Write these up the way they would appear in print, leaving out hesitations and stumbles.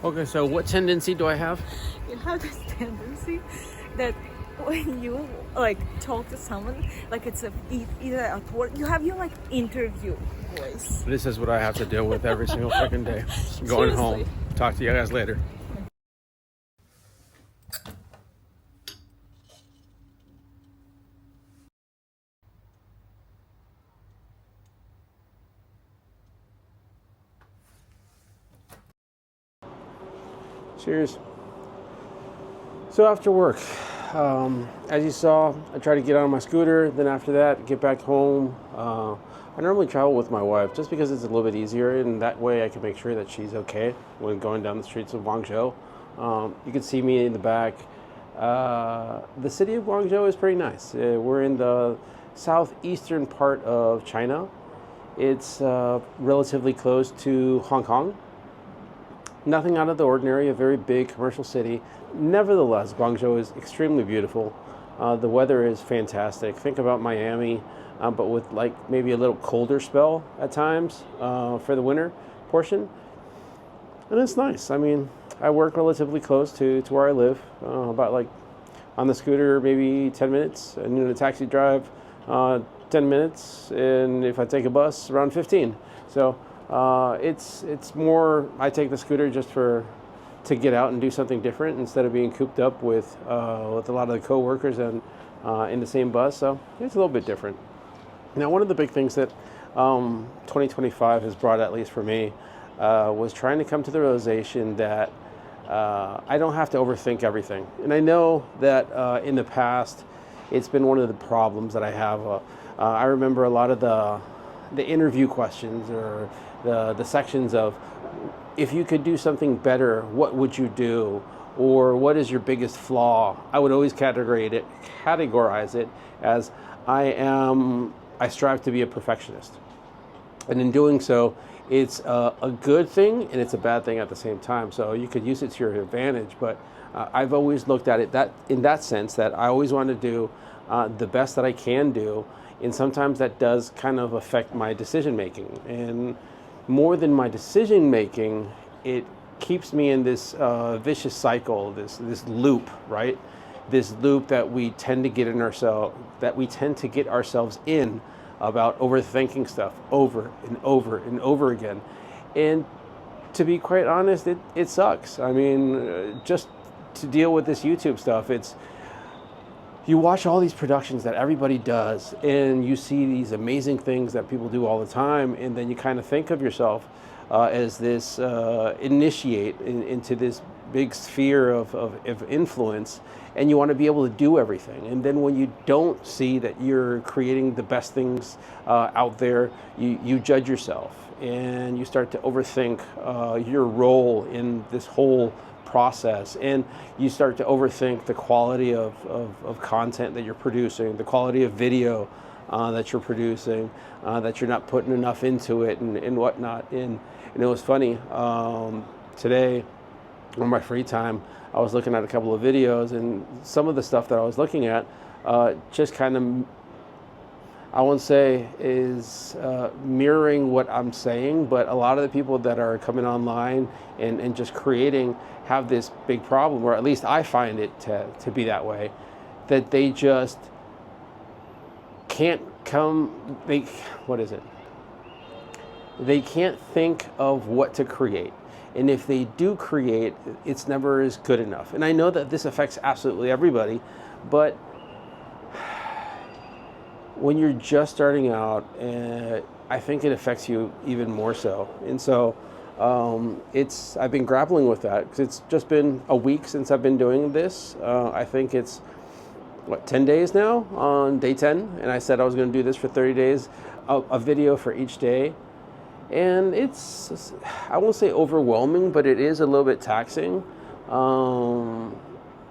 Okay, so what tendency do I have? You have this tendency that when you like talk to someone, like it's either at work, you have your like interview voice. This is what I have to deal with every single freaking day. Going home. Seriously. Talk to you guys later. Cheers. So after work, as you saw, I try to get on my scooter. Then after that, get back home. I normally travel with my wife just because it's a little bit easier, and that way I can make sure that she's okay when going down the streets of Guangzhou. You can see me in the back. The city of Guangzhou is pretty nice. We're in the southeastern part of China. It's relatively close to Hong Kong. Nothing out of the ordinary, a very big commercial city. Nevertheless, Guangzhou is extremely beautiful. The weather is fantastic. Think about Miami, but with like maybe a little colder spell at times for the winter portion. And it's nice. I mean, I work relatively close to where I live, about like on the scooter, maybe 10 minutes, and in a taxi drive, 10 minutes, and if I take a bus, around 15. So it's more, I take the scooter just to get out and do something different instead of being cooped up with a lot of the co-workers and in the same bus. So it's a little bit different. Now, one of the big things that 2025 has brought, at least for me, was trying to come to the realization that I don't have to overthink everything. And I know that in the past, it's been one of the problems that I have. I remember a lot of the interview questions or the sections of, if you could do something better, what would you do? Or what is your biggest flaw? I would always categorize it as I strive to be a perfectionist. And in doing so, it's a good thing and it's a bad thing at the same time. So you could use it to your advantage, but I've always looked at it in that sense that I always want to do the best that I can do, and sometimes that does kind of affect my decision making. And more than my decision making, it keeps me in this vicious cycle, this loop, right? This loop that we tend to get ourselves in, about overthinking stuff over and over and over again. And to be quite honest, it sucks. I mean, just to deal with this YouTube stuff, you watch all these productions that everybody does, and you see these amazing things that people do all the time, and then you kind of think of yourself as this initiate into this big sphere of influence, and you want to be able to do everything. And then when you don't see that you're creating the best things out there, you judge yourself, and you start to overthink your role in this whole process, and you start to overthink the quality of content that you're producing, the quality of video that you're producing, that you're not putting enough into it and whatnot. And it was funny, today on my free time, I was looking at a couple of videos, and some of the stuff that I was looking at just kind of, I won't say is mirroring what I'm saying, but a lot of the people that are coming online and just creating have this big problem, or at least I find it to be that way, that they just can't they can't think of what to create. And if they do create, it's never as good enough. And I know that this affects absolutely everybody, but when you're just starting out, I think it affects you even more so. And so I've been grappling with that, because it's just been a week since I've been doing this. I think it's 10 days now, on day 10, and I said I was going to do this for 30 days, a video for each day. And it's, I won't say overwhelming, but it is a little bit taxing,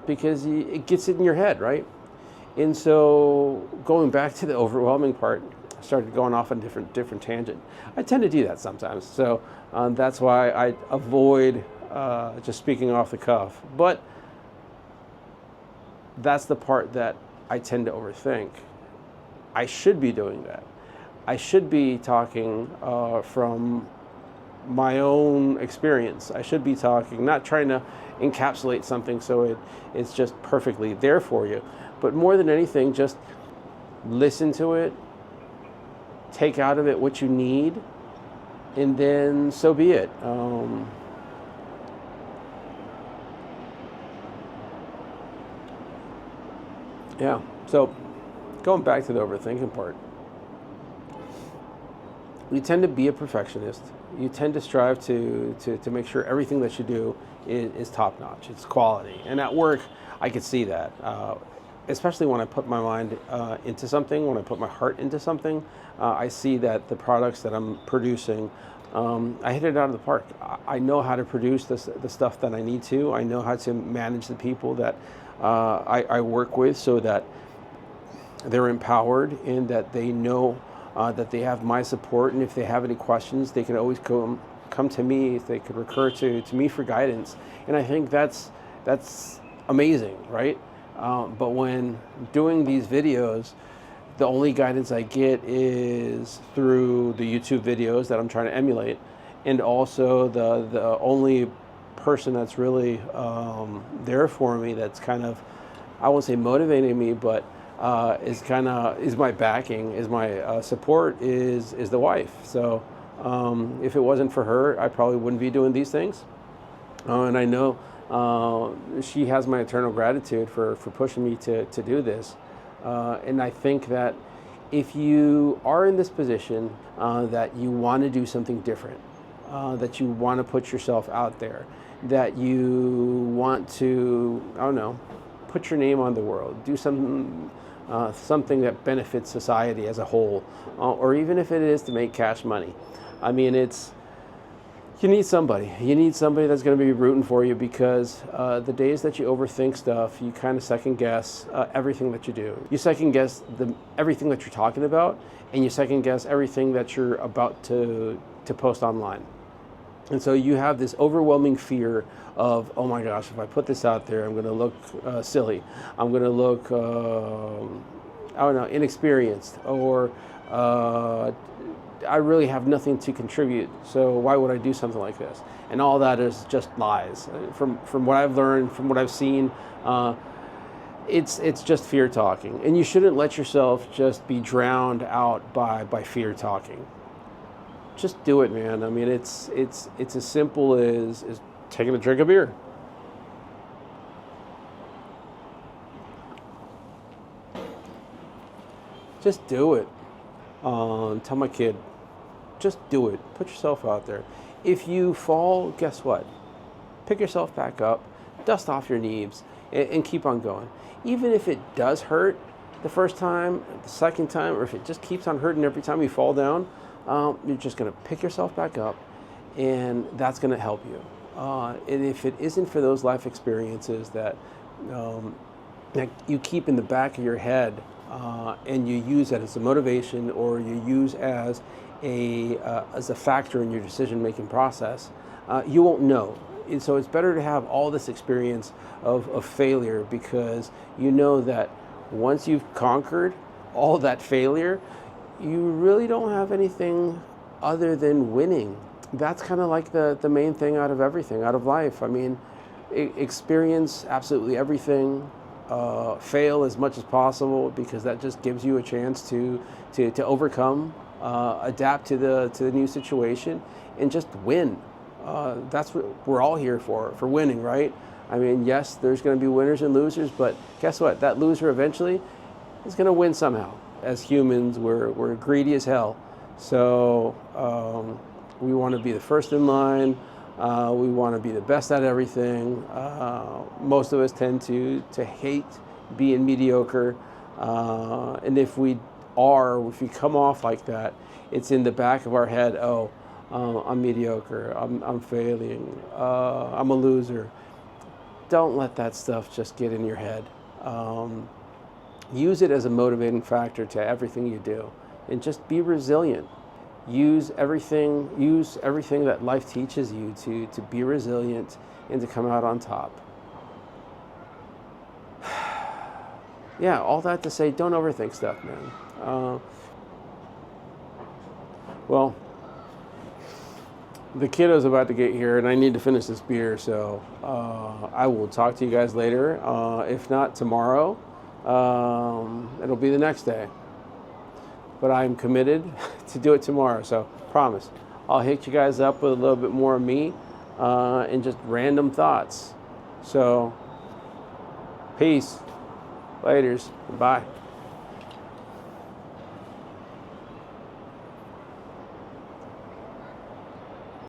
because it gets in your head, right? And so going back to the overwhelming part, I started going off on different tangent. I tend to do that sometimes. So that's why I avoid just speaking off the cuff. But that's the part that I tend to overthink. I should be doing that. I should be talking from my own experience. I should be talking, not trying to encapsulate something so it's just perfectly there for you. But more than anything, just listen to it, take out of it what you need, and then so be it. Yeah, so going back to the overthinking part, you tend to be a perfectionist. You tend to strive to make sure everything that you do is top notch, it's quality. And at work, I could see that. Especially when I put my mind into something, when I put my heart into something, I see that the products that I'm producing, I hit it out of the park. I know how to produce the stuff that I need to. I know how to manage the people that I work with so that they're empowered and that they know that they have my support. And if they have any questions, they can always come to me. They could recur to me for guidance. And I think that's amazing, right? But when doing these videos, the only guidance I get is through the YouTube videos that I'm trying to emulate, and also the only person that's really there for me, that's kind of, I won't say motivating me, but is my backing, is my support, is the wife. So if it wasn't for her, I probably wouldn't be doing these things. And I know she has my eternal gratitude for pushing me to do this. And I think that if you are in this position, that you want to do something different, that you want to put yourself out there, that you want to, I don't know, put your name on the world, do something that benefits society as a whole, or even if it is to make cash money. I mean, you need somebody. You need somebody that's going to be rooting for you, because the days that you overthink stuff, you kind of second guess everything that you do. You second guess everything that you're talking about, and you second guess everything that you're about to post online. And so you have this overwhelming fear of, oh my gosh, if I put this out there, I'm going to look silly. I'm going to look, I don't know, inexperienced, or I really have nothing to contribute. So why would I do something like this? And all that is just lies. From what I've learned, from what I've seen, it's just fear talking. And you shouldn't let yourself just be drowned out by fear talking. Just do it, man. I mean, it's as simple as taking a drink of beer. Just do it. Tell my kid, just do it. Put yourself out there. If you fall, guess what? Pick yourself back up, dust off your knees, and keep on going. Even if it does hurt the first time, the second time, or if it just keeps on hurting every time you fall down, you're just going to pick yourself back up, and that's going to help you. And if it isn't for those life experiences that you keep in the back of your head, and you use that as a motivation, or you use as a factor in your decision-making process, you won't know. And so it's better to have all this experience of failure, because you know that once you've conquered all that failure, you really don't have anything other than winning. That's kind of like the main thing out of everything, out of life. I mean, experience absolutely everything. Fail as much as possible, because that just gives you a chance to overcome, adapt to the new situation, and just win. That's what we're all here for winning, right? I mean, yes, there's going to be winners and losers, but guess what? That loser eventually is going to win somehow. As humans, we're greedy as hell. So we want to be the first in line. We want to be the best at everything. Most of us tend to hate being mediocre. And if we come off like that, it's in the back of our head, oh, I'm mediocre, I'm failing, I'm a loser. Don't let that stuff just get in your head. Use it as a motivating factor to everything you do, and just be resilient. Use everything that life teaches you to be resilient and to come out on top. Yeah, all that to say, don't overthink stuff, man. Well, the kiddo's about to get here, and I need to finish this beer. So I will talk to you guys later. If not tomorrow, it'll be the next day. But I'm committed to do it tomorrow. So promise, I'll hit you guys up with a little bit more of me and just random thoughts. So peace, laters, bye.